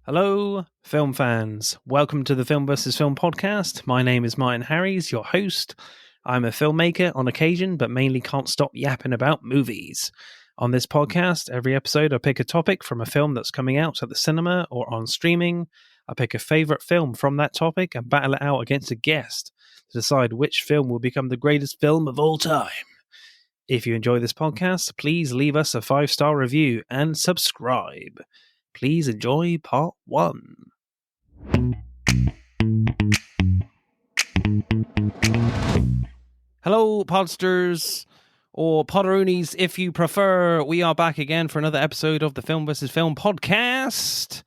Hello, film fans. Welcome to the Film vs. Film podcast. My name is Martin Harries, your host. I'm a filmmaker on occasion, but mainly can't stop yapping about movies. On this podcast, every episode I pick a topic from a film that's coming out at the cinema or on streaming. I pick a favourite film from that topic and battle it out against a guest to decide which film will become the greatest film of all time. If you enjoy this podcast, please leave us a 5-star review and subscribe. Please enjoy part 1. Hello, podsters, or podderoonies if you prefer. We are back again for another episode of the Film vs. Film podcast.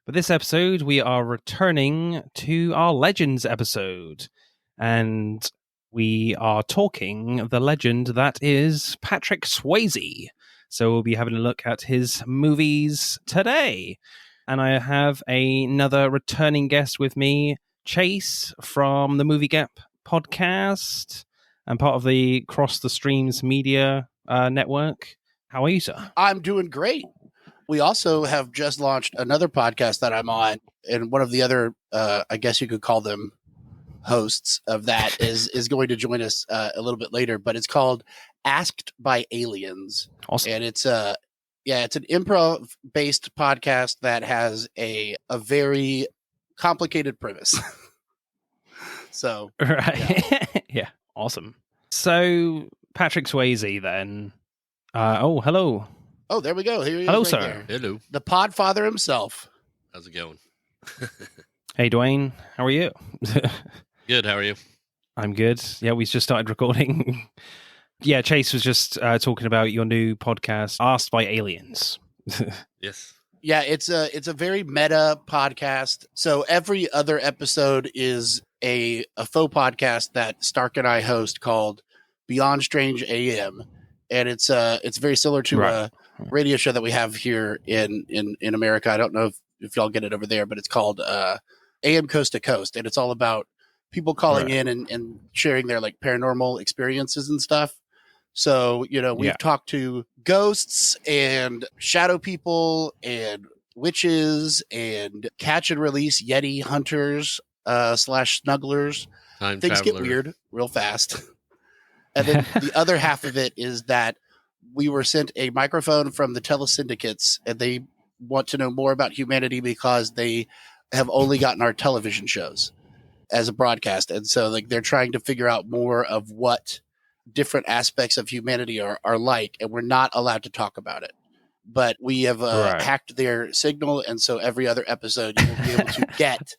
For this episode, we are returning to our Legends episode. And we are talking the legend that is Patrick Swayze. So we'll be having a look at his movies today. And I have another returning guest with me, Chase from the Movie Gap podcast and part of the Cross the Streams media network. How are you, sir? I'm doing great. We also have just launched another podcast that I'm on, and one of the other, I guess you could call them hosts of that is going to join us a little bit later, but it's called Asked by Aliens. Awesome. And it's an improv based podcast that has a very complicated premise. So right. Yeah. Awesome. So Patrick Swayze then. Hello. Oh, there we go. Here he is. Hello, right sir. there. Hello. The Podfather himself. How's it going? Hey, Dwayne. How are you? Good. How are you? I'm good. Yeah, we just started recording. Yeah, Chase was just talking about your new podcast, Asked by Aliens. Yes. Yeah, it's a very meta podcast. So every other episode is a faux podcast that Stark and I host called Beyond Strange AM, and it's very similar to a radio show that we have here in America. I don't know if y'all get it over there, but it's called AM Coast to Coast, and it's all about people calling in and sharing their like paranormal experiences and stuff. So, we've talked to ghosts and shadow people and witches and catch and release Yeti hunters / snugglers. Time Things traveler. get weird real fast. And then the other half of it is that we were sent a microphone from the telesyndicates, and they want to know more about humanity because they have only gotten our television shows as a broadcast. And so they're trying to figure out more of what different aspects of humanity are like, and we're not allowed to talk about it. But we have hacked their signal, and so every other episode you will be able to get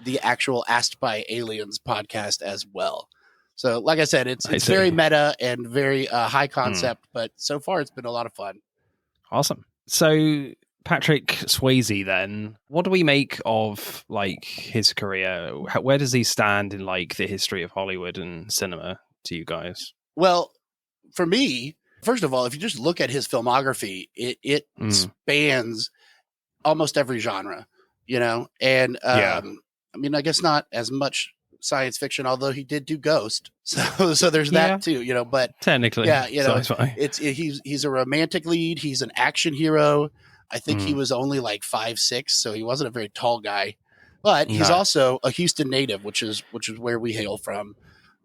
the actual Asked by Aliens podcast as well. So like I said, it's very meta and very high concept, but so far it's been a lot of fun. Awesome. So Patrick Swayze then, what do we make of like his career? Where does he stand in like the history of Hollywood and cinema to you guys? Well, for me, first of all, if you just look at his filmography, it spans almost every genre, and I mean, I guess not as much science fiction, although he did do Ghost. So there's that too, but technically, he's a romantic lead. He's an action hero. I think he was only like 5'6", so he wasn't a very tall guy, but he's also a Houston native, which is where we hail from.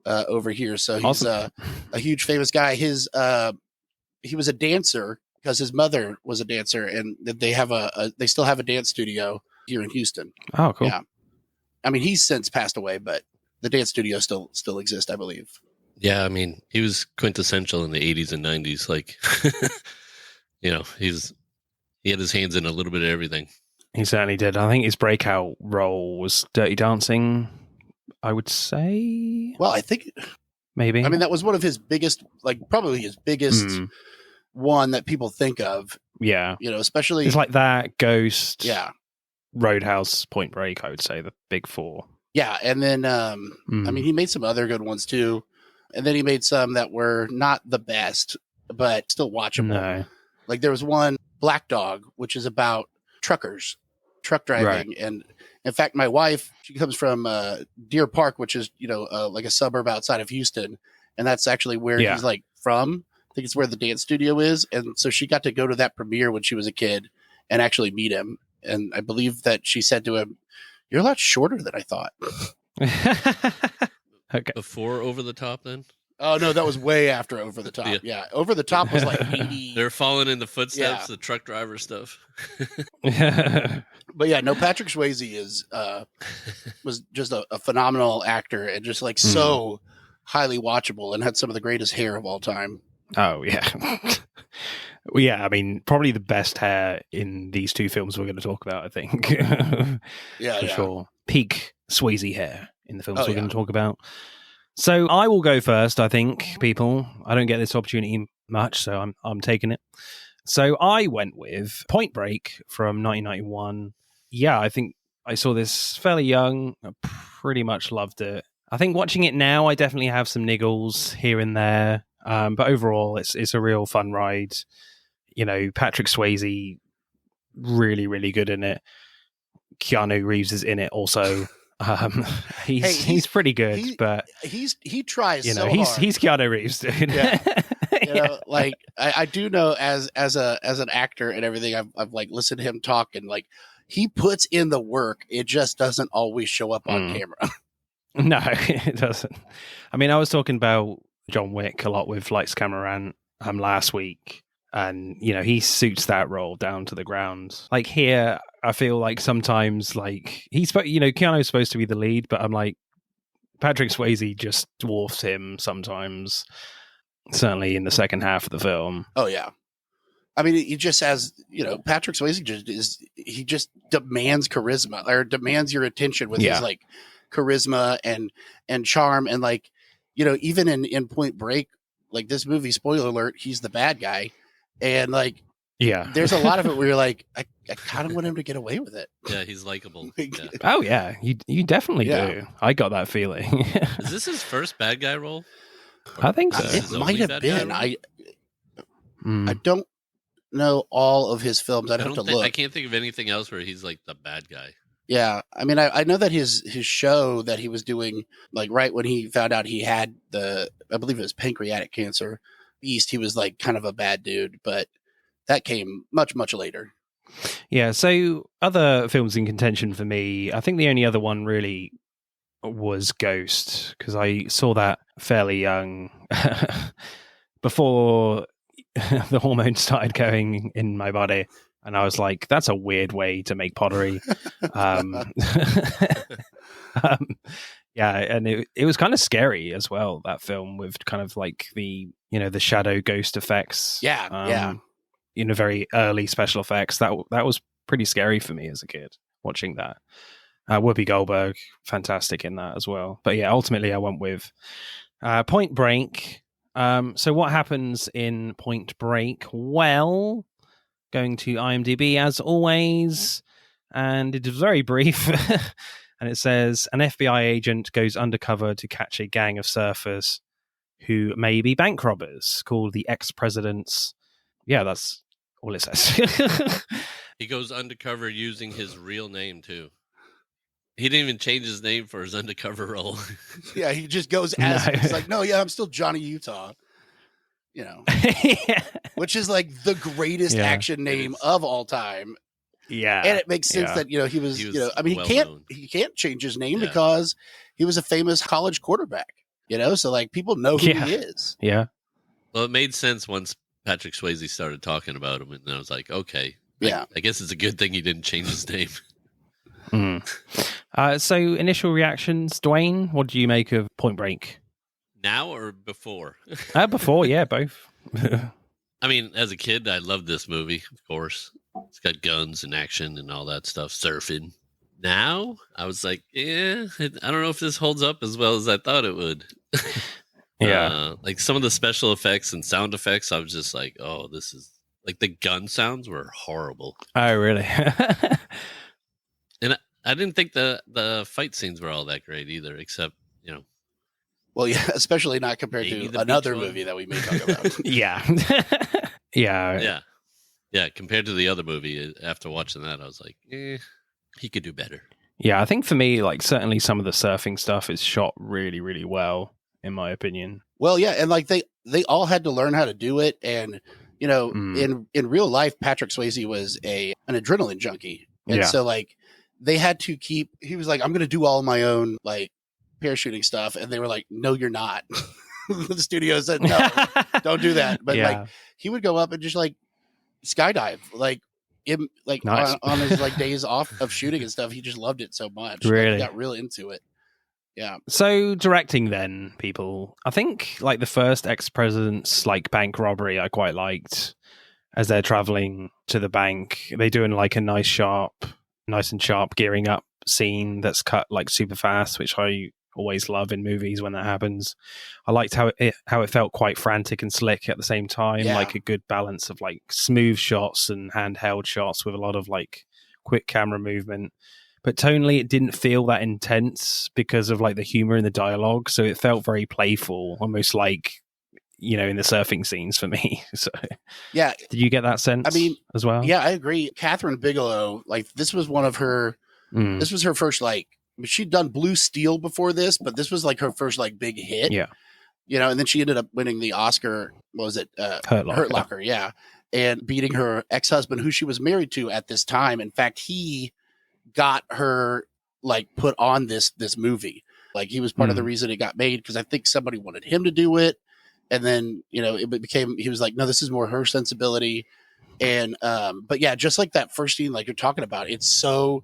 Over here, so he's a huge famous guy. He was a dancer because his mother was a dancer, and they still have a dance studio here in Houston. Oh, cool. Yeah, I mean he's since passed away, but the dance studio still exists, I believe. Yeah, I mean he was quintessential in the 80s and 90s. Like, he had his hands in a little bit of everything. He certainly did. I think his breakout role was Dirty Dancing, I would say. Well, I think maybe. I mean, that was one of his biggest, probably his biggest one that people think of. Yeah. Especially. It's like that, Ghost. Yeah. Roadhouse, Point Break, I would say, the big four. Yeah. And then, I mean, he made some other good ones too. And then he made some that were not the best, but still watchable. No. Like there was one, Black Dog, which is about truck driving. Right. And in fact, my wife, she comes from Deer Park, which is, like a suburb outside of Houston. And that's actually where he's like from. I think it's where the dance studio is. And so she got to go to that premiere when she was a kid. and actually meet him. And I believe that she said to him, "You're a lot shorter than I thought." Okay. Before Over the Top, then? Oh no, that was way after Over the Top. Yeah, Over the Top was like 80. They're following in the footsteps, the truck driver stuff. But yeah, no, Patrick Swayze was just a phenomenal actor and just like so highly watchable and had some of the greatest hair of all time. Oh yeah. Well, yeah, I mean, probably the best hair in these two films we're going to talk about, I think. For sure. Peak Swayze hair in the films we're going to talk about. So I will go first, I think, people. I don't get this opportunity much, so I'm taking it. So I went with Point Break from 1991. Yeah, I think I saw this fairly young. I pretty much loved it. I think watching it now, I definitely have some niggles here and there. But overall, it's a real fun ride. You know, Patrick Swayze, really, really good in it. Keanu Reeves is in it also. He's pretty good, but he tries. You know, so he's hard. He's Keanu Reeves, dude. Yeah. You know, like I do know as an actor and everything, I've like listened to him talk and like he puts in the work. It just doesn't always show up on camera. No, it doesn't. I mean, I was talking about John Wick a lot with Lights Camera last week. And, you know, he suits that role down to the ground. Like here, I feel like sometimes, like, Keanu's supposed to be the lead, but I'm like, Patrick Swayze just dwarfs him sometimes, certainly in the second half of the film. Oh, yeah. I mean, he just has, Patrick Swayze just demands charisma or demands your attention with his, like, charisma and charm. And, like, even in Point Break, like, this movie, spoiler alert, he's the bad guy. And like, there's a lot of it where you're like, I kind of want him to get away with it. Yeah, he's likable. Yeah. Oh yeah, you definitely do. I got that feeling. Is this his first bad guy role? I think so. It might have been. I don't know all of his films. I'd have to look. I can't think of anything else where he's like the bad guy. Yeah, I mean, I know that his show that he was doing, like right when he found out he had I believe it was pancreatic cancer. East, he was like kind of a bad dude, but that came much, much later. Yeah, so other films in contention for me, I think the only other one really was Ghost, because I saw that fairly young, before the hormones started going in my body, and I was like, that's a weird way to make pottery. Yeah, and it was kind of scary as well, that film, with kind of like the shadow ghost effects. Yeah. Very early special effects. That was pretty scary for me as a kid watching that. Whoopi Goldberg, fantastic in that as well. But yeah, ultimately I went with Point Break. So what happens in Point Break? Well, going to IMDb as always, and it is very brief. And it says, an FBI agent goes undercover to catch a gang of surfers who may be bank robbers called the ex-presidents. Yeah, that's all it says. He goes undercover using his real name, too. He didn't even change his name for his undercover role. Yeah, he just goes as he's like, no, yeah, I'm still Johnny Utah. Which is like the greatest action name of all time. Yeah, and it makes sense that he was I mean, he can't change his name because he was a famous college quarterback. So like people know who he is. Yeah. Well, it made sense once Patrick Swayze started talking about him, and I was like, okay, I guess it's a good thing he didn't change his name. So initial reactions, Dwayne, what do you make of Point Break? Now or before? Before, yeah, both. I mean, as a kid, I loved this movie, of course. It's got guns and action and all that stuff, surfing. Now, I was like, I don't know if this holds up as well as I thought it would. Yeah. Like some of the special effects and sound effects, I was just like, oh, this is... Like the gun sounds were horrible. Oh, really? And I didn't think the fight scenes were all that great either, except, Well, yeah, especially not compared to another movie that we may talk about. Yeah. Yeah. Yeah, compared to the other movie, after watching that, I was like, he could do better. Yeah, I think for me, like, certainly some of the surfing stuff is shot really, really well, in my opinion. Well, yeah, and like they all had to learn how to do it, and you know, Mm. in real life, Patrick Swayze was an adrenaline junkie. And Yeah. so like they had to he was like, I'm going to do all my own like parachuting stuff. And they were like, no, you're not. The studio said, no, don't do that. But Yeah. like he would go up and just like skydive, like Nice. on his like days off of shooting and stuff. He just loved it so much. Like, Really? he got real into it. Yeah. So directing then, people. I think like the first ex-president's like bank robbery I quite liked. As they're traveling to the bank, they doing like a nice and sharp gearing up scene that's cut like super fast, which I always love in movies when that happens. I liked how it felt quite frantic and slick at the same time, Yeah. like a good balance of like smooth shots and handheld shots with a lot of like quick camera movement. But tonally, it didn't feel that intense because of like the humor in the dialogue. So it felt very playful, almost like, you know, in the surfing scenes for me. So Yeah. did you get that sense? I mean, as well? Yeah, I agree. Catherine Bigelow, like this was one of her, this was her first, like, I mean, she'd done Blue Steel before this, but this was like her first like big hit. Yeah. You know, and then she ended up winning the Oscar. What was it? Hurt Locker. Yeah. And beating her ex-husband, who she was married to at this time. In fact, he got her like put on this movie. Like he was part of the reason it got made, because I think somebody wanted him to do it. And then, you know, it became, he was like, no, this is more her sensibility. And, but yeah, just like that first scene, like you're talking about, it's so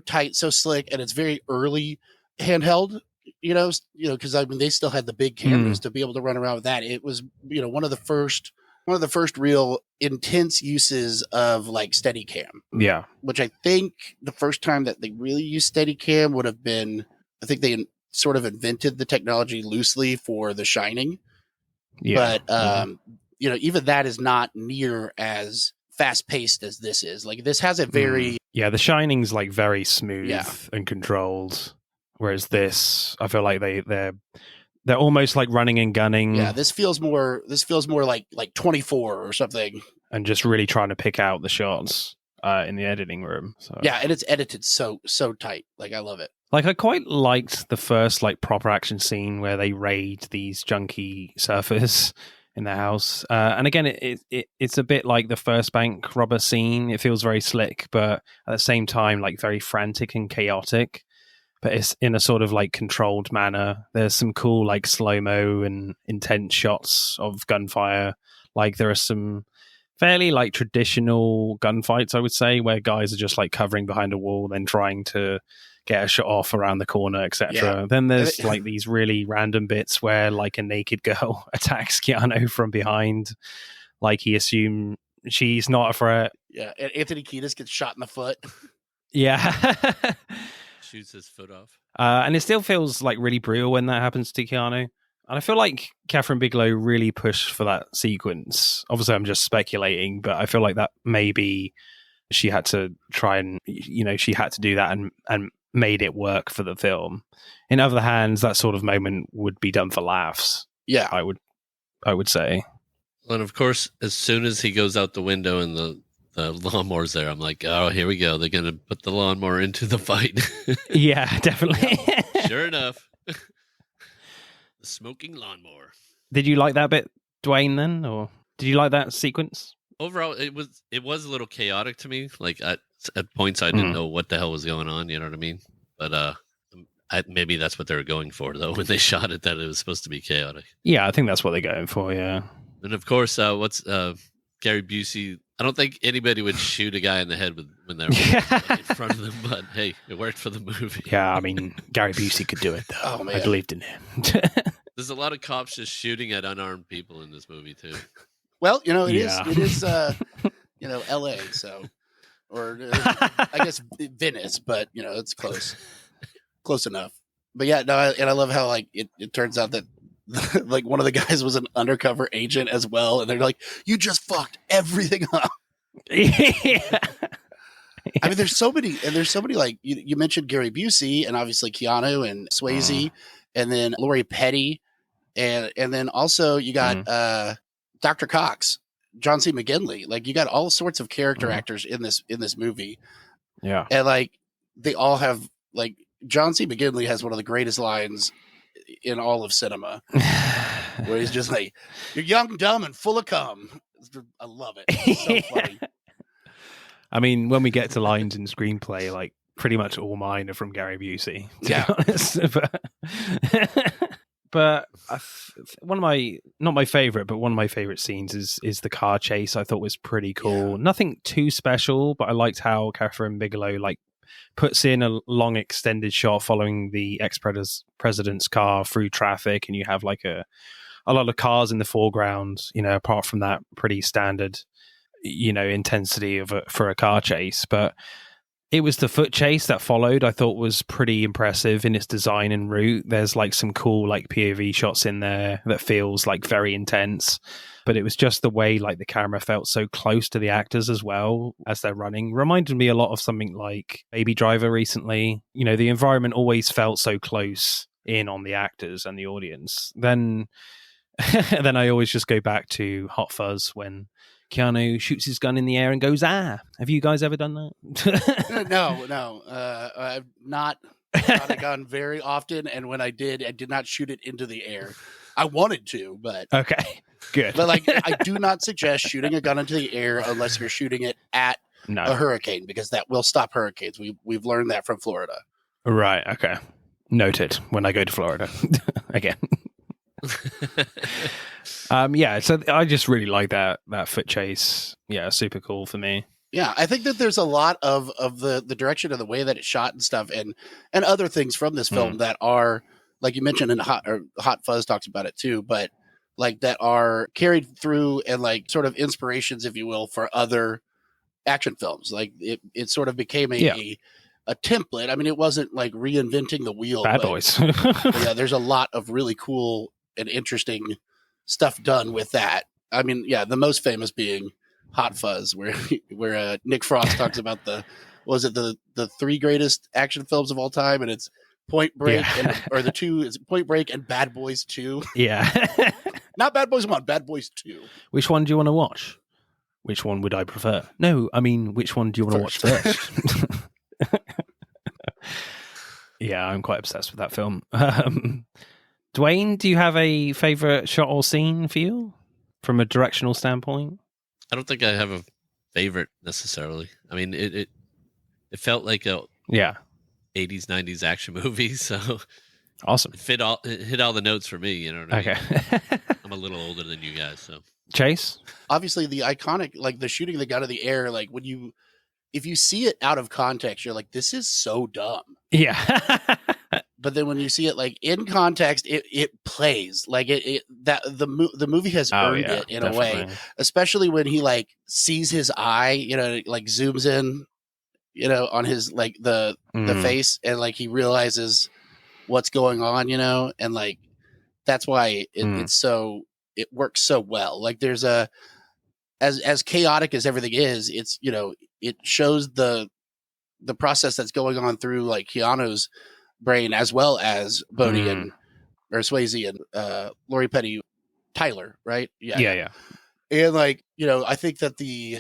tight, so slick, and it's very early handheld, you know, cause I mean, they still had the big cameras to be able to run around with that. It was, you know, one of the first real intense uses of like Steadicam. Yeah. Which I think the first time that they really used Steadicam would have been, I think they sort of invented the technology loosely for The Shining. Yeah. But, you know, even that is not near as fast paced as this is. Like this has a very, yeah, The Shining's like very smooth Yeah. and controlled. Whereas this, I feel like they're almost like running and gunning. yeah, this feels more like 24 or something. And just really trying to pick out the shots in the editing room. So Yeah. And it's edited so tight. Like I love it. like I quite liked the first like proper action scene where they raid these junkie surfers in the house. And again, it's a bit like the first bank robber scene. It feels very slick, but at the same time, like very frantic and chaotic. But it's in a sort of like controlled manner. There's some cool like slow-mo and intense shots of gunfire. Like there are some fairly like traditional gunfights, I would say, where guys are just like covering behind a wall, then trying to get a shot off around the corner, etc. Yeah. Then there's like these really random bits where like a naked girl attacks Keanu from behind, like he assumed she's not a threat. Yeah. And Anthony Kiedis gets shot in the foot. Yeah. Shoots his foot off. And it still feels like really brutal when that happens to Keanu. And I feel like Catherine Bigelow really pushed for that sequence. Obviously, I'm just speculating, but I feel like that maybe she had to try and, you know, she had to do that and made it work for the film. In other hands, that sort of moment would be done for laughs. Yeah. I would say. And of course, as soon as he goes out the window and the lawnmower's there, I'm like, oh, here we go. They're going to put the lawnmower into the fight. Yeah, definitely. Sure enough. The smoking lawnmower. Did you like that bit, Dwayne, then? Or did you like that sequence? Overall, it was a little chaotic to me. Like at points, I didn't know what the hell was going on. You know what I mean? But maybe that's what they were going for, though, when they shot it, that it was supposed to be chaotic. Yeah, I think that's what they're going for, yeah. And of course, what's Gary Busey? I don't think anybody would shoot a guy in the head when they're in front of them, but hey, it worked for the movie. Yeah, I mean, Gary Busey could do it, though. Oh, man. I believed in him. There's a lot of cops just shooting at unarmed people in this movie, too. Well, you know, it Yeah. is, you know, LA. So, or I guess Venice, but you know, it's close enough. But yeah, no, I love how like it turns out that like one of the guys was an undercover agent as well, and they're like, "You just fucked everything up." Yeah. I mean, there's so many like you mentioned Gary Busey and obviously Keanu and Swayze, and then Lori Petty, and then also you got Dr. Cox, John C. McGinley. Like you got all sorts of character actors in this movie. Yeah. And like they all have like John C. McGinley has one of the greatest lines in all of cinema, where he's just like, "You're young, dumb, and full of cum." I love it. It's so funny. I mean, when we get to lines in screenplay, like pretty much all mine are from Gary Busey, to Yeah. be honest. But one of my, not my favorite, but one of my favorite scenes is the car chase. I thought was pretty cool. Yeah. Nothing too special, but I liked how Catherine Bigelow like puts in a long extended shot following the ex-president's car through traffic, and you have like a lot of cars in the foreground, you know, apart from that pretty standard, you know, intensity for a car chase. But it was the foot chase that followed I thought was pretty impressive in its design and route. There's like some cool like POV shots in there that feels like very intense, but it was just the way like the camera felt so close to the actors as well as they're running. Reminded me a lot of something like Baby Driver recently. You know, the environment always felt so close in on the actors and the audience. Then I always just go back to Hot Fuzz when Keanu shoots his gun in the air and goes, ah. Have you guys ever done that? No. I've not shot a gun very often, and when I did not shoot it into the air. I wanted to, but okay, good. But like, I do not suggest shooting a gun into the air unless you're shooting it at a hurricane, because that will stop hurricanes. We've learned that from Florida. Right. Okay. Noted. When I go to Florida again. Yeah, so I just really like that foot chase. Yeah, super cool for me. Yeah, I think that there's a lot of the direction of the way that it's shot and stuff, and other things from this film that are, like you mentioned, in Hot Fuzz talks about it too, but like that are carried through and like sort of inspirations, if you will, for other action films. Like it sort of became a template. I mean, it wasn't like reinventing the wheel. Bad Boys. But yeah, there's a lot of really cool and interesting stuff done with that. I mean, yeah, the most famous being Hot Fuzz, where Nick Frost talks about the three greatest action films of all time, and it's Point Break, or the two is Point Break and Bad Boys 2. Yeah. Not Bad Boys 1, Bad Boys 2. Which one do you want to watch? Which one would I prefer? No, I mean, which one do you want to watch first? Yeah, I'm quite obsessed with that film. Dwayne, do you have a favorite shot or scene for you from a directional standpoint? I don't think I have a favorite necessarily. I mean, it felt like a 80s, 90s action movie, so awesome. It hit all the notes for me, you know what I mean? Okay. I'm a little older than you guys, so. Chase? Obviously, the iconic, like the shooting the gun in the air, like if you see it out of context, you're like, this is so dumb. Yeah. But then when you see it like in context, it plays like the movie has earned it in definitely. A way, especially when he like sees his eye, you know, like zooms in, you know, on his like the face, and like he realizes what's going on, you know, and like that's why it works so well. Like there's as chaotic as everything is, it's, you know, it shows the process that's going on through like Keanu's brain, as well as Bodhi or Swayze and Lori Petty, Tyler, right? Yeah. And like, you know, I think that the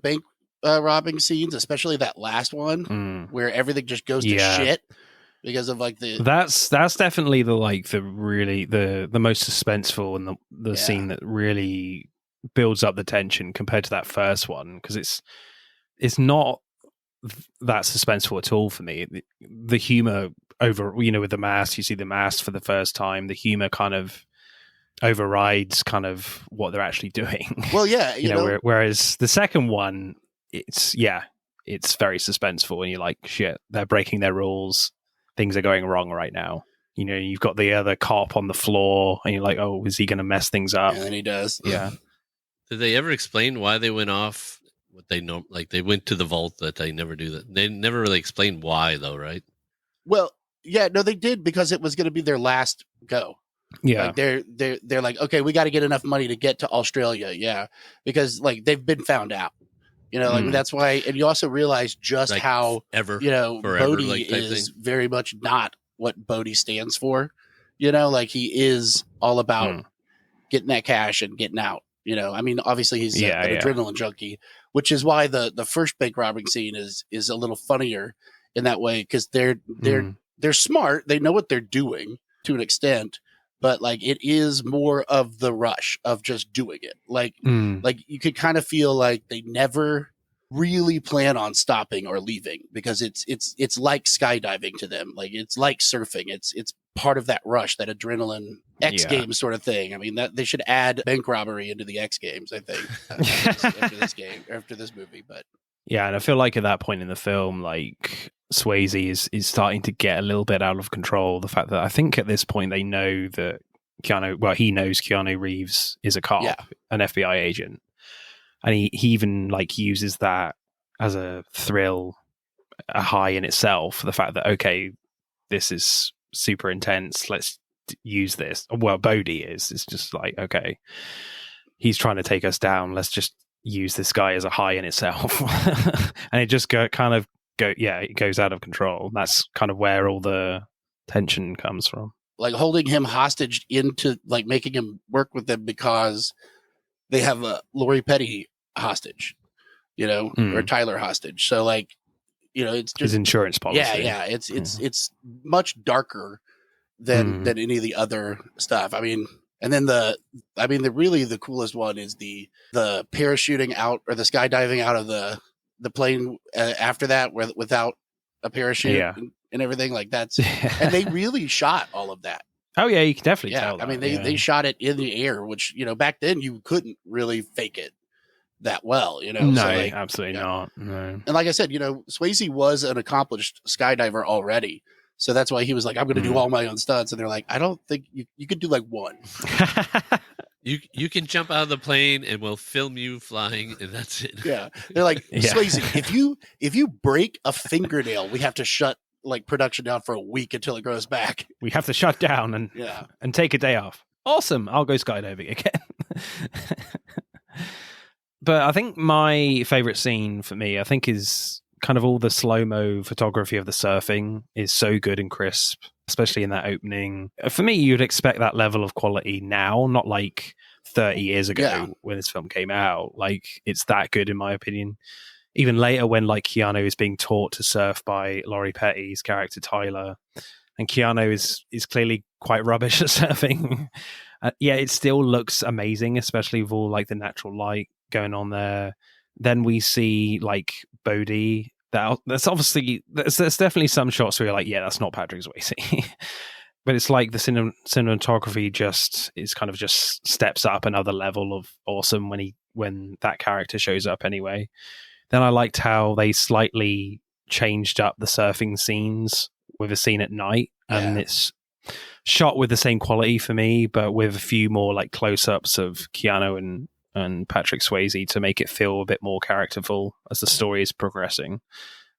bank robbing scenes, especially that last one where everything just goes to shit because of like that's definitely the most suspenseful and the scene that really builds up the tension compared to that first one, because it's not that suspenseful at all for me. The humor over, you know, with the mask, you see the mask for the first time, the humor kind of overrides kind of what they're actually doing. Well, yeah, you know, whereas the second one, it's very suspenseful, and you're like, shit, they're breaking their rules, things are going wrong right now. You know, you've got the other cop on the floor, and you're like, oh, is he going to mess things up? And then he does. Yeah. Did they ever explain why they went off? What they know, like they went to the vault, that they never do that. They never really explained why, though, right? Well, yeah, no, they did, because it was going to be their last go. Yeah, like they're like, okay, we got to get enough money to get to Australia. Yeah, because like they've been found out. You know, like that's why, and you also realize just like how you know Bodhi like is very much not what Bodhi stands for. You know, like he is all about getting that cash and getting out. You know, I mean, obviously he's an adrenaline junkie, which is why the first bank robbing scene is a little funnier in that way, because they're smart, they know what they're doing to an extent, but like it is more of the rush of just doing it. Like you could kind of feel like they never really plan on stopping or leaving, because it's like skydiving to them. Like it's like surfing. It's part of that rush, that adrenaline X Games sort of thing. I mean, that they should add bank robbery into the X Games, I think, after this movie. But yeah, and I feel like at that point in the film, like Swayze is starting to get a little bit out of control. The fact that I think at this point they know that he knows Keanu Reeves is a cop, an FBI agent. And he even like uses that as a thrill, a high in itself. The fact that, okay, this is super intense. Let's use this. Well, Bodhi is. It's just like, okay, he's trying to take us down. Let's just use this guy as a high in itself. And it just it goes out of control. That's kind of where all the tension comes from. Like holding him hostage into like making him work with them because they have a Lori Petty hostage, or Tyler hostage. So like, it's just his insurance policy. Yeah. It's much darker than any of the other stuff. I mean, and then the coolest one is the parachuting out or the skydiving out of the plane after that without a parachute and everything like that's, and they really shot all of that. Oh yeah, you can definitely tell that. I mean, they shot it in the air, which, back then you couldn't really fake it that well, No, so like, absolutely not. No. And like I said, Swayze was an accomplished skydiver already. So that's why he was like, I'm going to do all my own stunts. And they're like, I don't think you could do like one. You can jump out of the plane and we'll film you flying, and that's it. Yeah. They're like, Swayze, if you break a fingernail, we have to shut like production down for a week until it grows back. We have to shut down and take a day off. Awesome. I'll go skydiving again. But I think my favorite scene for me, is kind of all the slow-mo photography of the surfing is so good and crisp, especially in that opening. For me, you'd expect that level of quality now, not like 30 years ago when this film came out. Like, it's that good in my opinion. Even later when like Keanu is being taught to surf by Lori Petty's character Tyler, and Keanu is clearly quite rubbish at surfing. It still looks amazing, especially with all like the natural light going on there. Then we see like Bodhi. That's obviously there's definitely some shots where you're like, yeah, that's not Patrick Swayze. But it's like the cinematography just steps up another level of awesome when that character shows up anyway. Then I liked how they slightly changed up the surfing scenes with a scene at night, and it's shot with the same quality for me, but with a few more like close-ups of Keanu and Patrick Swayze to make it feel a bit more characterful as the story is progressing.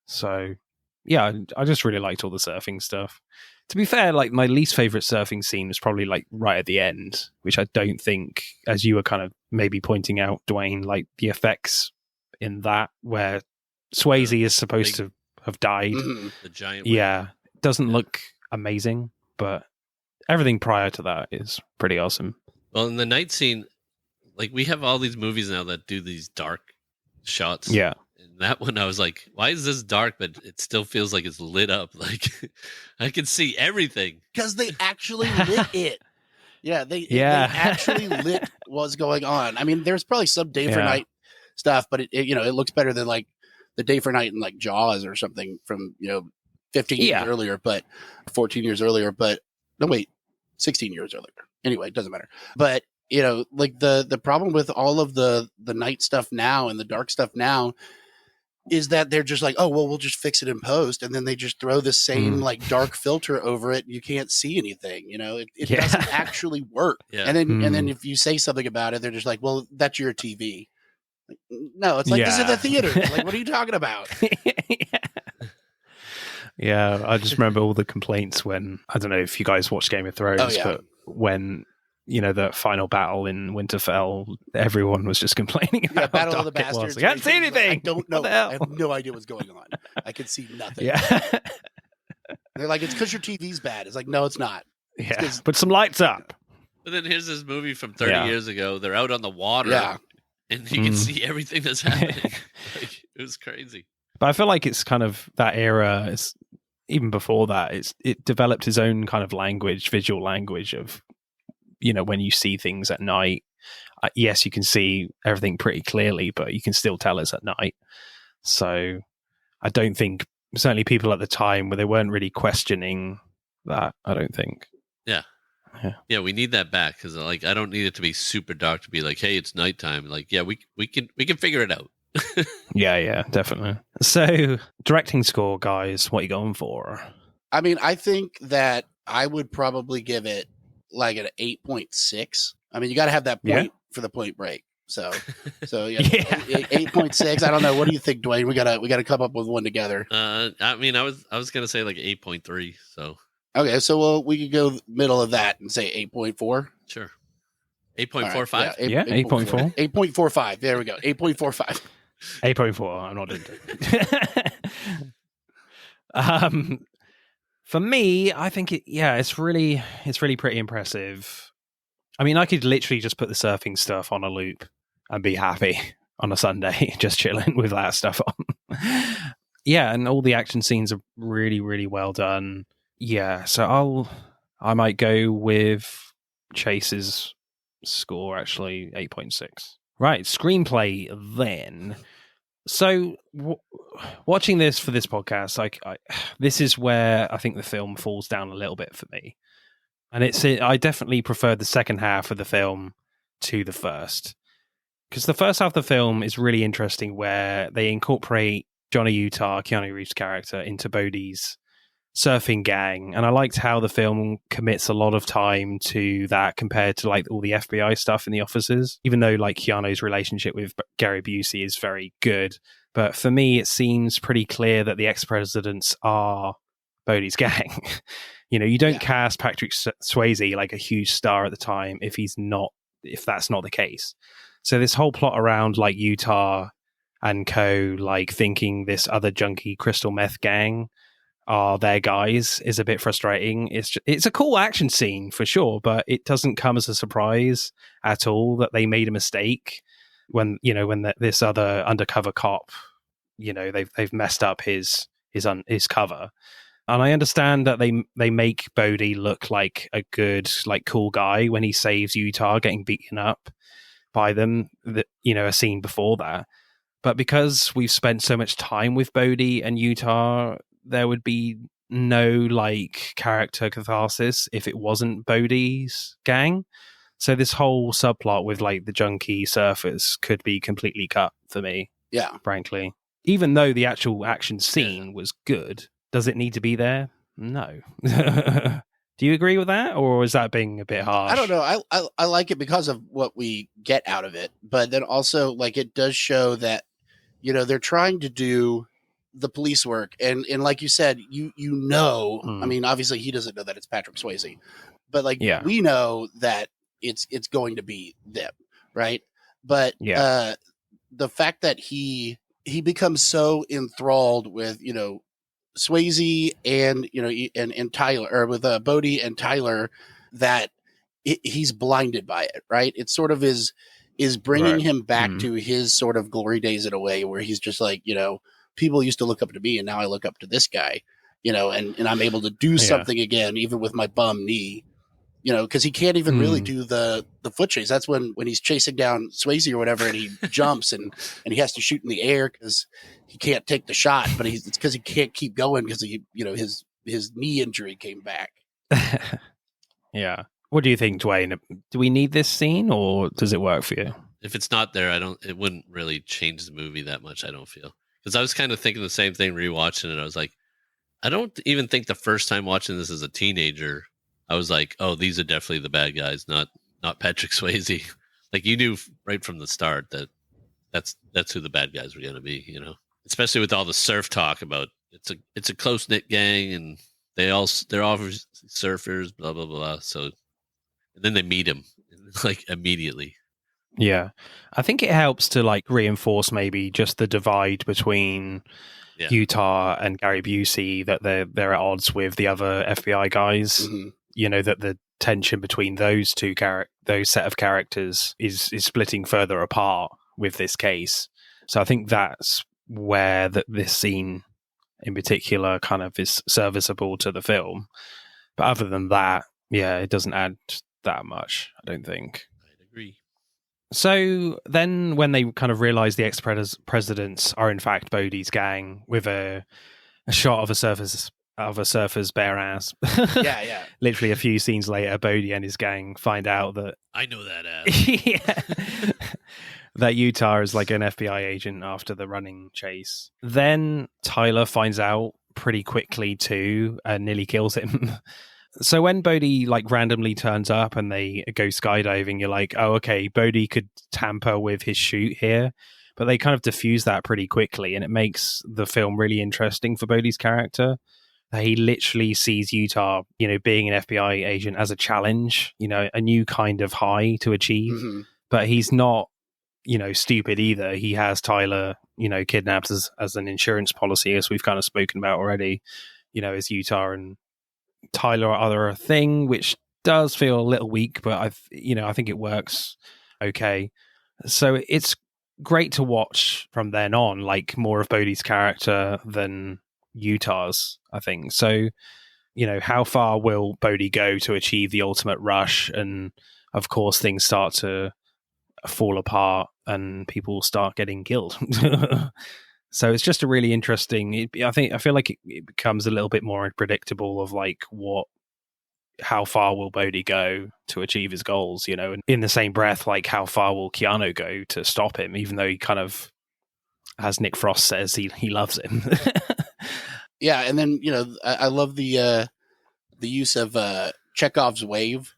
So yeah, I just really liked all the surfing stuff. To be fair, like my least favorite surfing scene was probably like right at the end, which I don't think, as you were kind of maybe pointing out, Dwayne, like the effects in that where Swayze is supposed to have died. The giant doesn't look amazing, but everything prior to that is pretty awesome. Well, in the night scene, like we have all these movies now that do these dark shots. Yeah. And that one I was like, why is this dark but it still feels like it's lit up? Like I can see everything. Because they actually lit it. Yeah, they actually lit what's going on. I mean, there's probably some day for night stuff, but it looks better than like the day for night in like Jaws or something from 15 years earlier, but 14 years earlier, but no wait, 16 years earlier. Anyway, it doesn't matter. But like the problem with all of the night stuff now and the dark stuff now is that they're just like, oh well, we'll just fix it in post, and then they just throw the same like dark filter over it. And you can't see anything. It doesn't actually work. Yeah. And then if you say something about it, they're just like, well, that's your TV. Like, no, it's like this is the theater. Like, what are you talking about? Yeah, I just remember all the complaints when, I don't know if you guys watched Game of Thrones, but when the final battle in Winterfell, everyone was just complaining about Battle of the Bastards. I can't see anything. I don't know. I have no idea what's going on. I can see nothing. Yeah. They're like, it's because your TV's bad. It's like, no, it's not. Yeah. Put some lights up. But then here's this movie from 30 years ago. They're out on the water, and you can see everything that's happening. Like, it was crazy. But I feel like it's kind of that era. It's even before that. It developed its own kind of language, visual language of when you see things at night, yes, you can see everything pretty clearly, but you can still tell it's at night. So I don't think, certainly people at the time, where they weren't really questioning that, I don't think. Yeah, we need that back, because like I don't need it to be super dark to be like, hey, it's nighttime. Like, yeah, we can figure it out. Yeah, definitely. So, directing score, guys, what are you going for? I mean, I think that I would probably give it like an 8.6. I mean, you got to have that point for the Point Break. So yeah, 8.6. I don't know. What do you think, Dwayne? We gotta come up with one together. I mean, I was gonna say like 8.3. So okay, so we could go middle of that and say 8.4. Sure, 8.45. Yeah, 8.4. 8.45. There we go. 8.45. 8.4. I'm not doing it. For me, I think it's really pretty impressive. I mean, I could literally just put the surfing stuff on a loop and be happy on a Sunday, just chilling with that stuff on. Yeah, and all the action scenes are really, really well done. Yeah, so I might go with Chase's score, actually, 8.6. Right, screenplay then. So, watching this for this podcast, this is where I think the film falls down a little bit for me. And I definitely prefer the second half of the film to the first. Because the first half of the film is really interesting, where they incorporate Johnny Utah, Keanu Reeves' character, into Bodhi's surfing gang. And I liked how the film commits a lot of time to that compared to like all the FBI stuff in the offices. Even though like Keanu's relationship with Gary Busey is very good. But for me, it seems pretty clear that the ex-presidents are Bodhi's gang. You don't cast Patrick Swayze like a huge star at the time if that's not the case. So this whole plot around like Utah and co like thinking this other junkie crystal meth gang are their guys is a bit frustrating. It's a cool action scene for sure, but it doesn't come as a surprise at all that they made a mistake when this other undercover cop, they've messed up his cover. And I understand that they make Bodhi look like a good, like, cool guy when he saves Utah getting beaten up by them, a scene before that. But because we've spent so much time with Bodhi and Utah, there would be no, like, character catharsis if it wasn't Bodhi's gang. So this whole subplot with, like, the junkie surfers could be completely cut for me. Yeah. Frankly. Even though the actual action scene was good. Does it need to be there? No. Do you agree with that, or is that being a bit harsh? I don't know. I like it because of what we get out of it, but then also like it does show that they're trying to do the police work, and like you said, I mean, obviously he doesn't know that it's Patrick Swayze, but like we know that it's going to be them, right? But the fact that he becomes so enthralled with Swayze and and Tyler, or with Bodhi and Tyler, that he's blinded by it, right? It sort of is bringing him back to his sort of glory days in a way, where he's just like, people used to look up to me and now I look up to this guy, and I'm able to do something again, even with my bum knee, because he can't even really do the foot chase. That's when he's chasing down Swayze or whatever, and he jumps and he has to shoot in the air because he can't take the shot, but it's because he can't keep going because his knee injury came back. Yeah. What do you think, Dwayne? Do we need this scene, or does it work for you? If it's not there, it wouldn't really change the movie that much, I don't feel. Because I was kind of thinking the same thing rewatching it. I was like, I don't even think the first time watching this as a teenager, I was like, oh, these are definitely the bad guys, not Patrick Swayze. Like, you knew right from the start that that's who the bad guys were going to be, especially with all the surf talk about it's a close knit gang and they're all surfers, blah blah blah. So, and then they meet him like immediately. Yeah, I think it helps to like reinforce maybe just the divide between Utah and Gary Busey, that they're at odds with the other FBI guys. That the tension between those those set of characters is splitting further apart with this case. So I think that's where this scene in particular kind of is serviceable to the film. But other than that, it doesn't add that much, I don't think. I'd agree. So then when they kind of realize the ex-presidents are in fact Bodhi's gang, with a shot of a surfer's bare ass. Yeah. Literally a few scenes later, Bodhi and his gang find out that I know that ass. that Utah is like an FBI agent after the running chase. Then Tyler finds out pretty quickly too and nearly kills him. So when Bodhi like randomly turns up and they go skydiving, you're like, oh, okay, Bodhi could tamper with his chute here. But they kind of diffuse that pretty quickly, and it makes the film really interesting for Bodhi's character. He literally sees Utah, being an FBI agent as a challenge, a new kind of high to achieve. Mm-hmm. But he's not, stupid either. He has Tyler, kidnapped as an insurance policy, as we've kind of spoken about already. As Utah and Tyler are a thing, which does feel a little weak, but I think it works okay. So it's great to watch from then on, like more of Bodhi's character than Utah's, I think. So, how far will Bodhi go to achieve the ultimate rush? And of course, things start to fall apart and people start getting killed. So it's just a really interesting. I feel like it becomes a little bit more unpredictable of like how far will Bodhi go to achieve his goals, and in the same breath, like how far will Keanu go to stop him, even though he kind of, as Nick Frost says, he loves him. Yeah, and then I love the use of Chekhov's wave,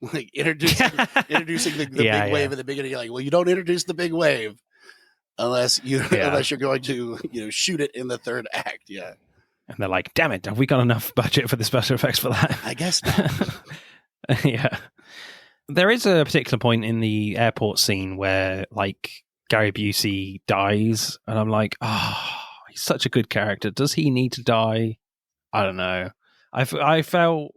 like introducing the big wave at the beginning. You're like, well, you don't introduce the big wave unless you're going to shoot it in the third act. Yeah. And they're like, damn it, have we got enough budget for the special effects for that? I guess not. Yeah. There is a particular point in the airport scene where, like, Gary Busey dies, and I'm like, he's such a good character. Does he need to die? I don't know. I felt...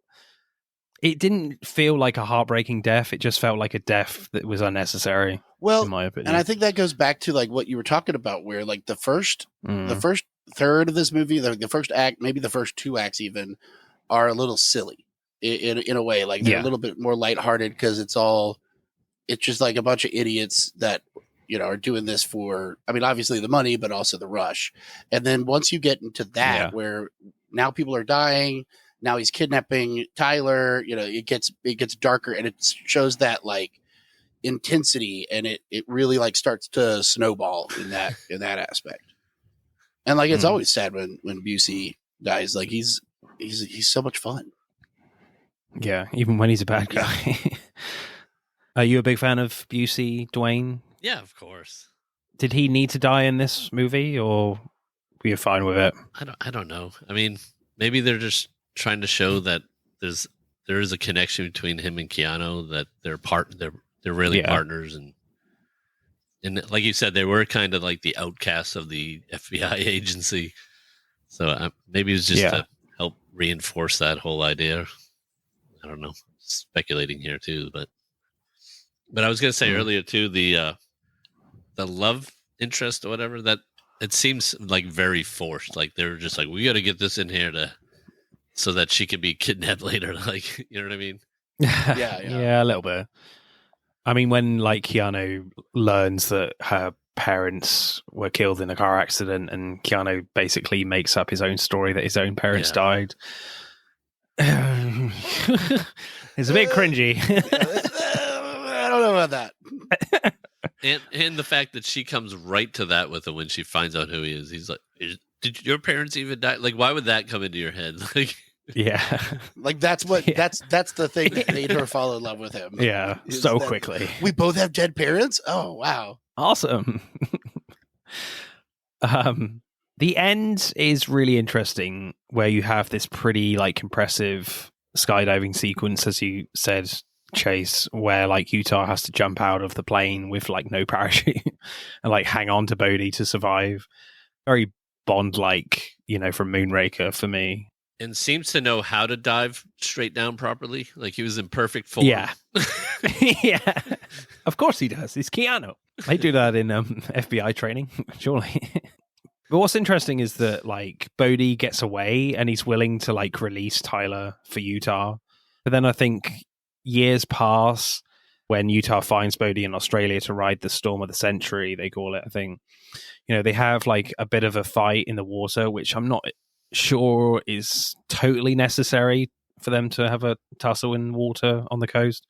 It didn't feel like a heartbreaking death. It just felt like a death that was unnecessary, in my opinion. And I think that goes back to, like, what you were talking about, where, like, the first third of this movie, the first act, maybe the first two acts even, are a little silly in a way. Like, they're a little bit more lighthearted because it's just like a bunch of idiots that, are doing this for, I mean, obviously the money, but also the rush. And then once you get into that, where now people are dying, now he's kidnapping Tyler, it gets darker, and it shows that, like, intensity, and it really, like, starts to snowball in that aspect. And, like, it's always sad when Busey dies. Like, he's so much fun. Yeah, even when he's a bad guy. Are you a big fan of Busey, Dwayne? Yeah, of course. Did he need to die in this movie, or were you fine with it? I don't know. I mean, maybe they're just trying to show that there is a connection between him and Keanu, that they're really partners, and like you said, they were kind of like the outcasts of the FBI agency. So maybe it was just to help reinforce that whole idea. I don't know, speculating here too, but I was going to say earlier too, the love interest or whatever, that it seems like very forced. Like they were just like, we got to get this in here so that she could be kidnapped later. Like, you know what I mean? Yeah, a little bit. I mean, when like Keanu learns that her parents were killed in a car accident, and Keanu basically makes up his own story that his own parents died. It's a bit cringy. I don't know about that. And the fact that she comes right to that with him when she finds out who he is. He's like, did your parents even die? Like, why would that come into your head? Like, yeah, like that's what that's the thing that made her fall in love with him. Yeah, so quickly. We both have dead parents. Oh wow, awesome. The end is really interesting, where you have this pretty like impressive skydiving sequence, as you said, Chase, where like Utah has to jump out of the plane with like no parachute and like hang on to Bodhi to survive. Very Bond-like, from Moonraker for me. And seems to know how to dive straight down properly. Like he was in perfect form. Yeah. Yeah. Of course he does. He's Keanu. They do that in FBI training, surely. But what's interesting is that like Bodhi gets away and he's willing to like release Tyler for Utah. But then I think years pass when Utah finds Bodhi in Australia to ride the storm of the century, they call it, I think. They have like a bit of a fight in the water, which I'm not sure is totally necessary for them to have a tussle in water on the coast.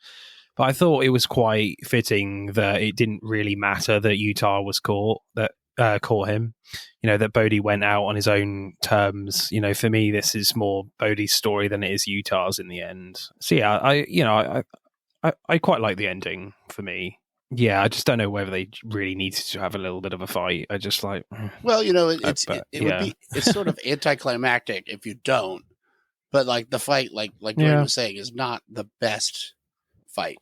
But I thought it was quite fitting that it didn't really matter that Utah was caught him. That Bodhi went out on his own terms. For me, this is more Bodhi's story than it is Utah's in the end. So yeah, I quite like the ending for me. Yeah, I just don't know whether they really needed to have a little bit of a fight. I just like. Well, it's sort of anticlimactic if you don't. But like the fight, like Dwayne was saying, is not the best fight.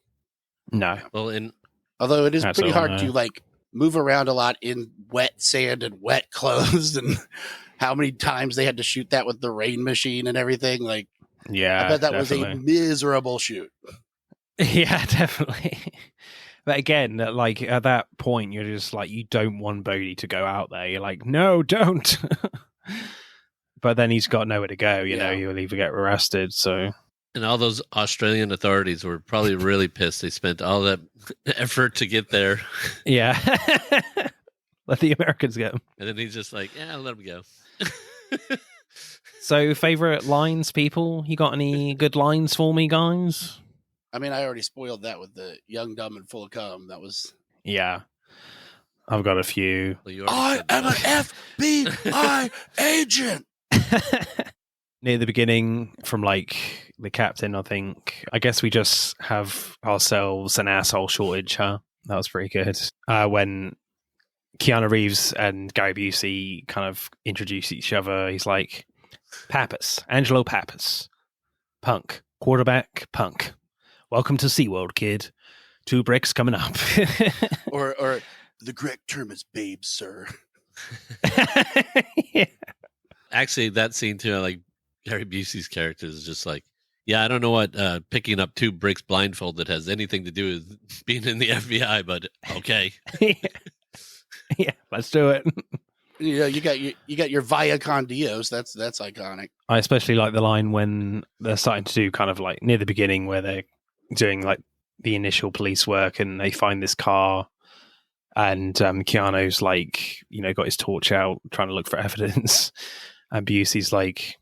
No. Well, although it is pretty hard to like move around a lot in wet sand and wet clothes, and how many times they had to shoot that with the rain machine and everything. Like, yeah, I bet that was a miserable shoot. Yeah, definitely. But again, like at that point, you're just like, you don't want Bodhi to go out there. You're like, no, don't. But then he's got nowhere to go. He'll either get arrested. So, and all those Australian authorities were probably really pissed. They spent all that effort to get there. Yeah, let the Americans get him. And then he's just like, yeah, let him go. So, favorite lines, people? You got any good lines for me, guys? I mean, I already spoiled that with the young, dumb, and full of cum. That was... Yeah. I've got a few. Well, I am an FBI agent! Near the beginning, from like the captain, I think. I guess we just have ourselves an asshole shortage, huh? That was pretty good. When Keanu Reeves and Gary Busey kind of introduce each other, he's like, Pappas, Angelo Pappas, punk, quarterback, punk. Welcome to SeaWorld, kid. 2 bricks coming up. or the correct term is babe, sir. Yeah. Actually, that scene too, like Gary Busey's character is just like, yeah, I don't know what picking up 2 bricks blindfolded has anything to do with being in the FBI, but okay. Yeah, let's do it. You got your Via con Dios. That's iconic. I especially like the line when they're starting to do kind of like near the beginning where they're doing like the initial police work and they find this car and Keanu's like, got his torch out trying to look for evidence. And Busey's like,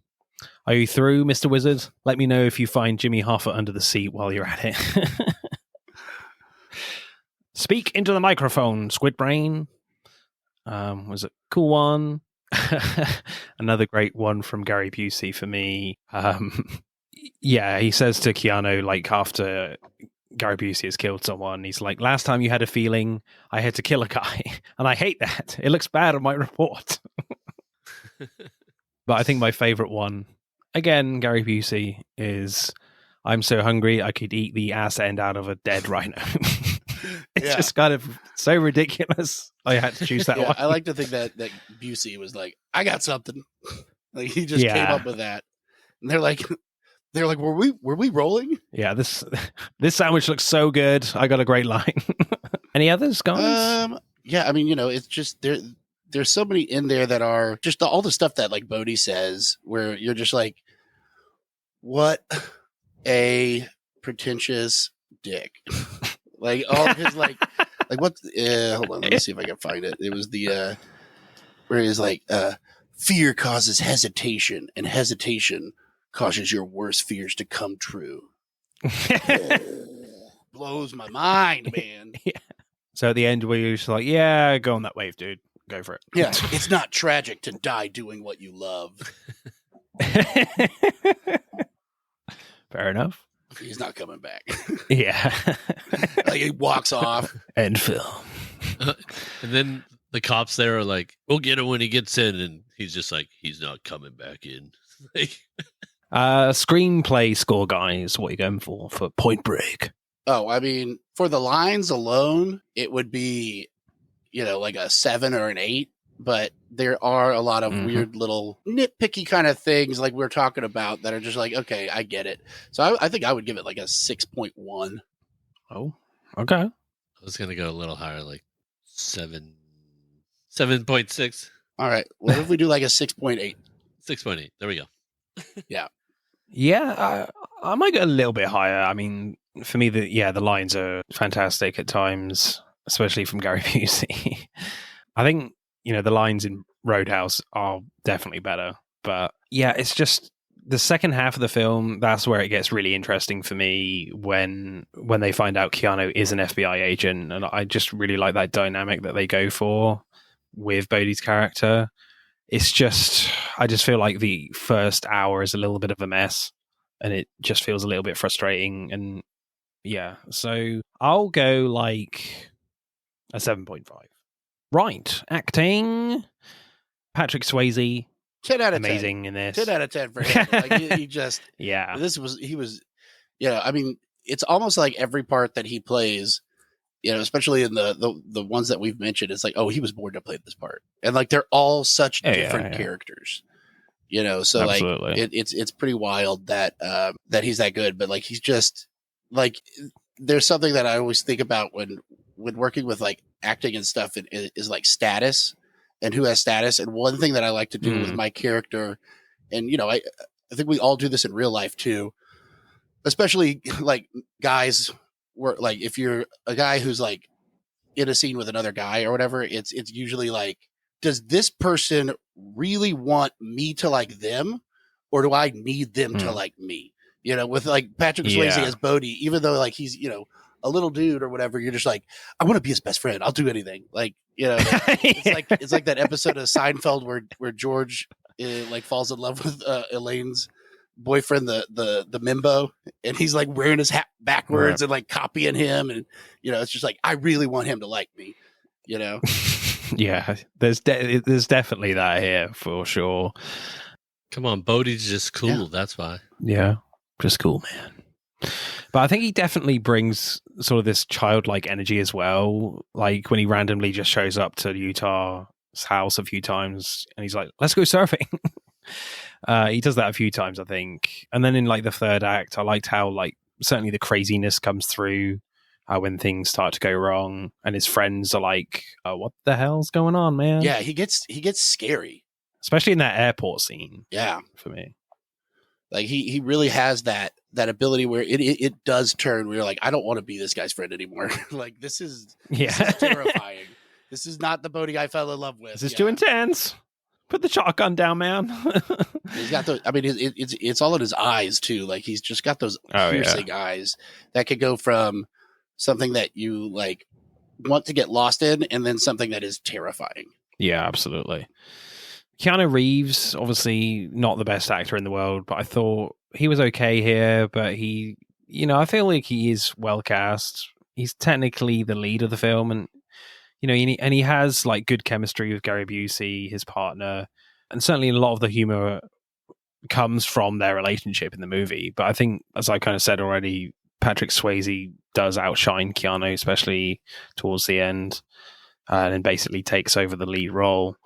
are you through, Mr. Wizard? Let me know if you find Jimmy Hoffa under the seat while you're at it. Speak into the microphone, Squid Brain. Was a cool one. Another great one from Gary Busey for me. Yeah, he says to Keanu, like after Gary Busey has killed someone, he's like, last time you had a feeling I had to kill a guy, and I hate that. It looks bad on my report. But I think my favorite one, again, Gary Busey, is I'm so hungry I could eat the ass end out of a dead rhino. It's just kind of so ridiculous. I had to choose that one. I like to think that Busey was like, I got something. Like he just came up with that. And they're like, were we rolling? Yeah, this sandwich looks so good. I got a great line. Any others, guys? Yeah, I mean, it's just there's so many in there that are just all the stuff that like Bodhi says, where you're just like, what a pretentious dick. Like all of his like what? Hold on, let me see if I can find it. It was the where he's like, fear causes hesitation, and hesitation causes your worst fears to come true. Blows my mind, man. Yeah. So at the end, where you're just like, yeah, go on that wave, dude. Go for it. Yeah, it's not tragic to die doing what you love. Fair enough. He's not coming back. Yeah. Like he walks off. End film. And then the cops there are like, we'll get him when he gets in. And he's just like, he's not coming back in. Screenplay score, guys. What are you going for Point Break? Oh, I mean, for the lines alone, it would be, like a 7 or an 8. But there are a lot of weird little nitpicky kind of things like we're talking about that are just like, okay, I get it. So I think I would give it like a 6.1. Oh, okay. I was going to go a little higher, like 7.6. All right. What if we do like a 6.8? 6.8. There we go. Yeah. Yeah, I might go a little bit higher. I mean, for me, the lines are fantastic at times, especially from Gary Busey. I think, the lines in Roadhouse are definitely better. But yeah, it's just the second half of the film, that's where it gets really interesting for me when they find out Keanu is an FBI agent. And I just really like that dynamic that they go for with Bodhi's character. It's just, I just feel like the first hour is a little bit of a mess and it just feels a little bit frustrating. And yeah, so I'll go like a 7.5. Right, acting. Patrick Swayze, 10 out of 10. Amazing in this. 10 out of 10 for him. Like he just, yeah. I mean, it's almost like every part that he plays, especially in the ones that we've mentioned, it's like, oh, he was born to play this part. And like, they're all such different characters, so absolutely. Like it's pretty wild that he's that good, but like, he's just like, there's something that I always think about when working with like acting and stuff is like status and who has status. And one thing that I like to do with my character, and I think we all do this in real life too, especially like guys were like, if you're a guy who's like in a scene with another guy or whatever, it's usually like, does this person really want me to like them, or do I need them to like me? With like Patrick Swayze as Bodhi, even though like he's, a little dude or whatever, you're just like, I want to be his best friend. I'll do anything. Like, it's like that episode of Seinfeld where George like falls in love with Elaine's boyfriend, the Mimbo, and he's like wearing his hat backwards and like copying him. And, it's just like, I really want him to like me, Yeah, there's definitely that here for sure. Come on, Bodhi's just cool. Yeah. That's why. Yeah, just cool, man. But I think he definitely brings sort of this childlike energy as well. Like when he randomly just shows up to Utah's house a few times and he's like, let's go surfing. He does that a few times, I think. And then in like the third act, I liked how like certainly the craziness comes through when things start to go wrong and his friends are like, what the hell's going on, man? Yeah, he gets scary. Especially in that airport scene. Yeah. For me. Like he really has that ability where it does turn where you're like, I don't want to be this guy's friend anymore. Like this is terrifying. This is not the Bodhi I fell in love with. This is too intense. Put the shotgun down, man. He's got those. I mean, it's all in his eyes too. Like he's just got those piercing eyes that could go from something that you like want to get lost in, and then something that is terrifying. Yeah, absolutely. Keanu Reeves, obviously not the best actor in the world, but I thought he was okay here. But he, I feel like he is well cast. He's technically the lead of the film, and and he has like good chemistry with Gary Busey, his partner, and certainly a lot of the humor comes from their relationship in the movie. But I think, as I kind of said already, Patrick Swayze does outshine Keanu, especially towards the end, and basically takes over the lead role.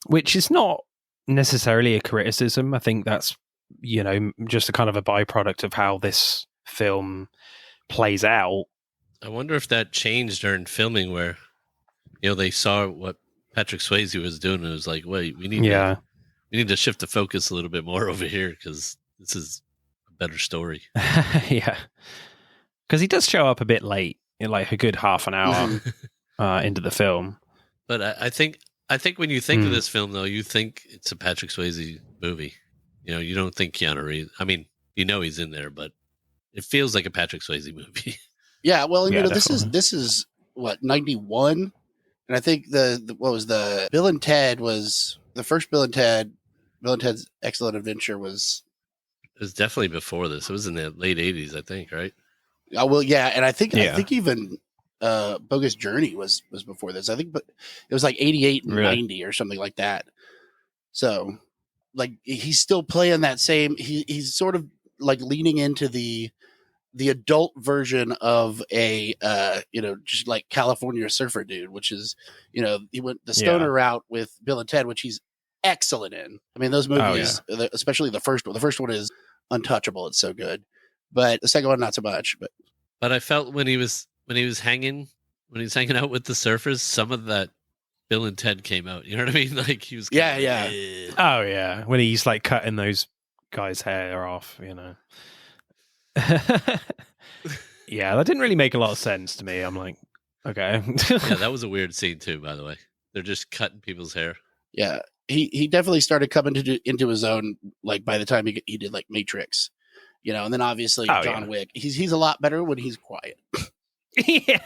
Which is not necessarily a criticism. I think that's, just a kind of a byproduct of how this film plays out. I wonder if that changed during filming where, they saw what Patrick Swayze was doing and it was like, wait, we need to shift the focus a little bit more over here because this is a better story. Yeah. Because he does show up a bit late, in like a good half an hour into the film. But I think when you think of this film, though, you think it's a Patrick Swayze movie. You don't think Keanu Reeves. I mean, he's in there, but it feels like a Patrick Swayze movie. Yeah, well, this is what 91, and I think what was the Bill and Ted was the first Bill and Ted's Excellent Adventure was. It was definitely before this. It was in the late 80s, I think, right? Well, yeah, and I think even. Bogus Journey was before this, I think, but it was like 88 and 90 or something like that. So like he's still playing that same, he's sort of like leaning into the adult version of a just like California surfer dude, which is, he went the stoner route with Bill and Ted, which he's excellent in. I mean, those movies, especially the first one is untouchable. It's so good, but the second one, not so much, but I felt when he was hanging out with the surfers, some of that Bill and Ted came out. You know what I mean? Like he was Oh yeah, when he's like cutting those guys' hair off, Yeah, that didn't really make a lot of sense to me. I'm like, okay. Yeah, that was a weird scene too, by the way. They're just cutting people's hair. Yeah, he definitely started coming into his own, like, by the time he did, like, Matrix, and then obviously John Wick. He's a lot better when he's quiet. Yeah.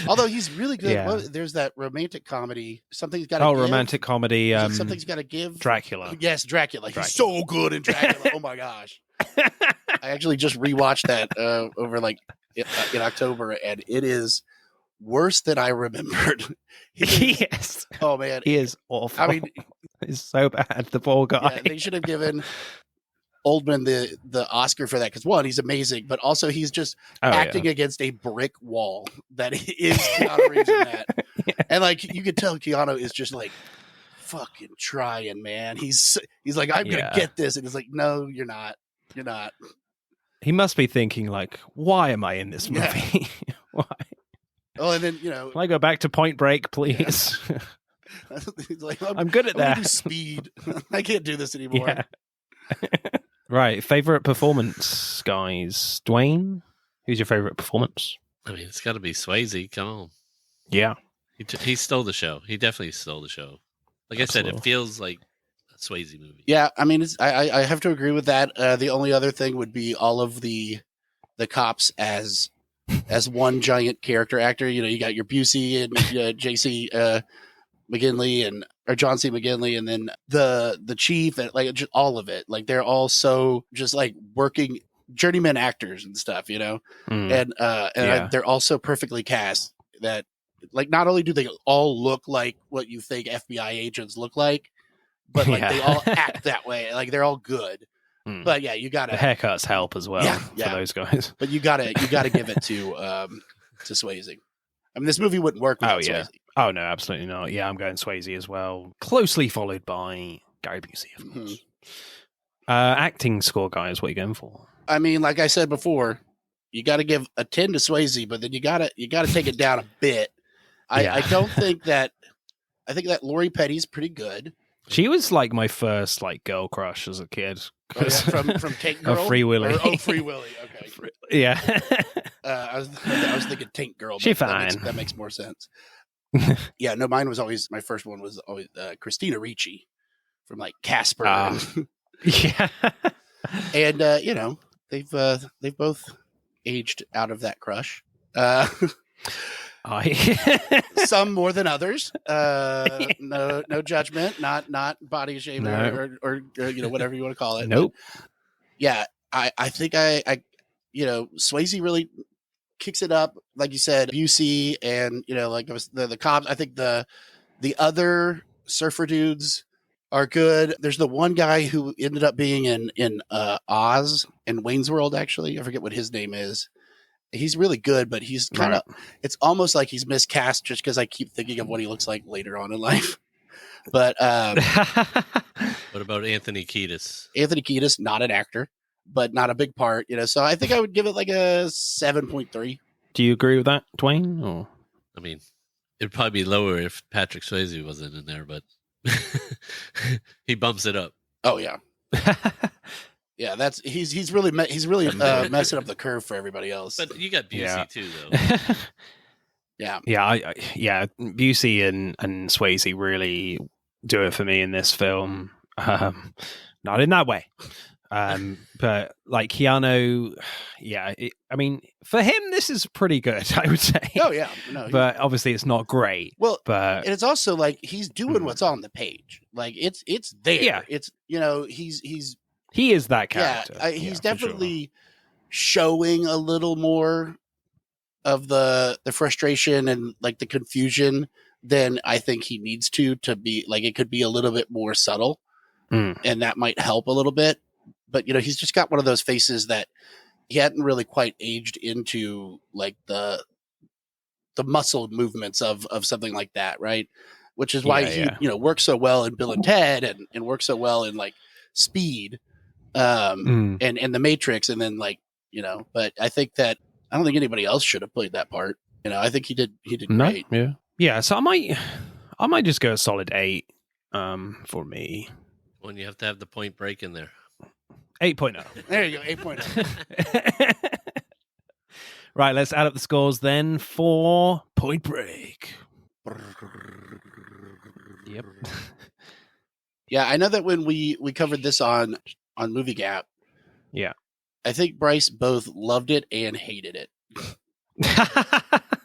Although he's really good. Yeah. Well, there's that romantic comedy. Something's got to give. Romantic comedy. Something's got to give. Dracula. Yes, Dracula. He's so good in Dracula. Oh my gosh. I actually just rewatched that over like in October, and it is worse than I remembered. Yes. Oh man, he is awful. I mean, it's so bad. The poor guy. Yeah, they should have given Oldman the Oscar for that, because one, he's amazing, but also he's just acting against a brick wall that is Keanu Reeves in that. Yeah. And like you could tell Keanu is just like fucking trying, man. He's like, I'm gonna get this, and he's like, no, you're not. You're not. He must be thinking like, why am I in this movie? Yeah. Why? Oh, and then can I go back to Point Break, please? Yeah. He's like, I'm good at that. Speed. I can't do this anymore. Yeah. Right, favorite performance, guys. Dwayne, who's your favorite performance? I mean, it's got to be Swayze. Come on. Yeah, he stole the show. He definitely stole the show. Like Absolutely. I said, it feels like a Swayze movie. Yeah, I mean, I have to agree with that. The only other thing would be all of the cops as one giant character actor. You got your Busey and J.C. McGinley or John C. McGinley, and then the chief, and like just all of it. Like they're all so just like working journeyman actors and stuff, and they're all so perfectly cast that like not only do they all look like what you think FBI agents look like, but like they all act that way. Like they're all good. But yeah, you gotta the haircuts help as well for those guys. But you gotta give it to Swayze. I mean, this movie wouldn't work without Swayze. Oh, no, absolutely not. Yeah, I'm going Swayze as well. Closely followed by Gary Busey, of course. Acting score, guys, what are you going for? I mean, like I said before, you got to give a 10 to Swayze, but then you got to take it down a bit. I don't think that – I think that Lori Petty's pretty good. She was like my first like girl crush as a kid. Oh, yeah, from Tank Girl? Free Willy. Free Willy, okay. Yeah. I was thinking Tank Girl. She's fine. That makes more sense. Yeah, no, my first one was always Christina Ricci from like Casper. Yeah. And they've both aged out of that crush. Some more than others. No judgment, not body shaming or whatever you want to call it. Nope. But yeah, I think I Swayze really kicks it up, like you said. Busey and like the cops. I think the other surfer dudes are good. There's the one guy who ended up being in Oz and Wayne's World. Actually, I forget what his name is. He's really good, but he's kind of. It's almost like he's miscast just because I keep thinking of what he looks like later on in life. But what about Anthony Kiedis? Anthony Kiedis, not an actor, but not a big part. So I think I would give it like a 7.3. Do you agree with that, Dwayne? Or I mean, it'd probably be lower if Patrick Swayze wasn't in there, but he bumps it up. Oh yeah. Yeah, he's really messing up the curve for everybody else. But you got Busey too, though. Yeah. Busey and Swayze really do it for me in this film. Not in that way, but like Keanu. Yeah, I mean, for him, this is pretty good, I would say. Oh yeah, no, but obviously it's not great. Well, but and it's also like he's doing what's on the page. Like it's there. Yeah, it's he is that character. Yeah, he's definitely showing a little more of the frustration and like the confusion than I think he needs to be. Like it could be a little bit more subtle, and that might help a little bit. But he's just got one of those faces that he hadn't really quite aged into, like the muscle movements of something like that, right? Which is why he works so well in Bill and Ted and works so well in like Speed. And the Matrix, and then but I think that I don't think anybody else should have played that part. I think he did great. Yeah. So I might just go a solid 8 for me. Well, you have to have the Point Break in there. 8.0. There you go, 8.0. Right, let's add up the scores then for Point Break. Yep. Yeah, I know that when we covered this on Movie Gap, Yeah. I think Bryce both loved it and hated it.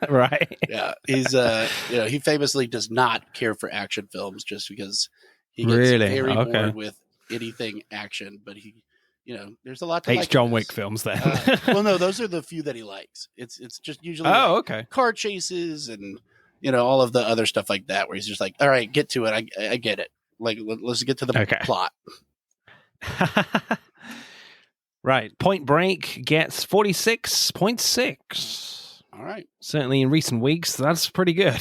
Right. Yeah, he's he famously does not care for action films just because he gets Really? very Okay. bored with anything action. But he, there's a lot to Hates like. John Wick films then. Well, no, those are the few that he likes. It's just usually okay. car chases and all of the other stuff like that, where he's just like, all right, get to it. I get it. Like, let's get to the plot. Right. Point Break gets 46.6. All right. Certainly in recent weeks, that's pretty good.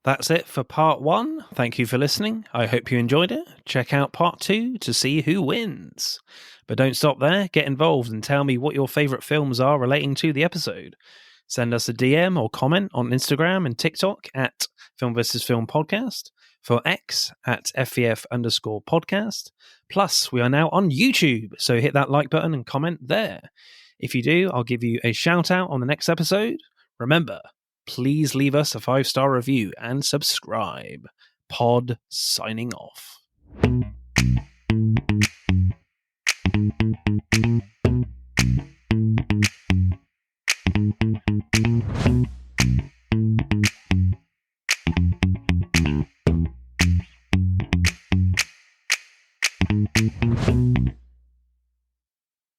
That's it for part 1. Thank you for listening. I hope you enjoyed it. Check out part 2 to see who wins. But don't stop there. Get involved and tell me what your favorite films are relating to the episode. Send us a DM or comment on Instagram and TikTok at Film vs. Film Podcast. For X at FVF_podcast. Plus, we are now on YouTube, so hit that like button and comment there. If you do, I'll give you a shout out on the next episode. Remember, please leave us a 5-star review and subscribe. Pod signing off.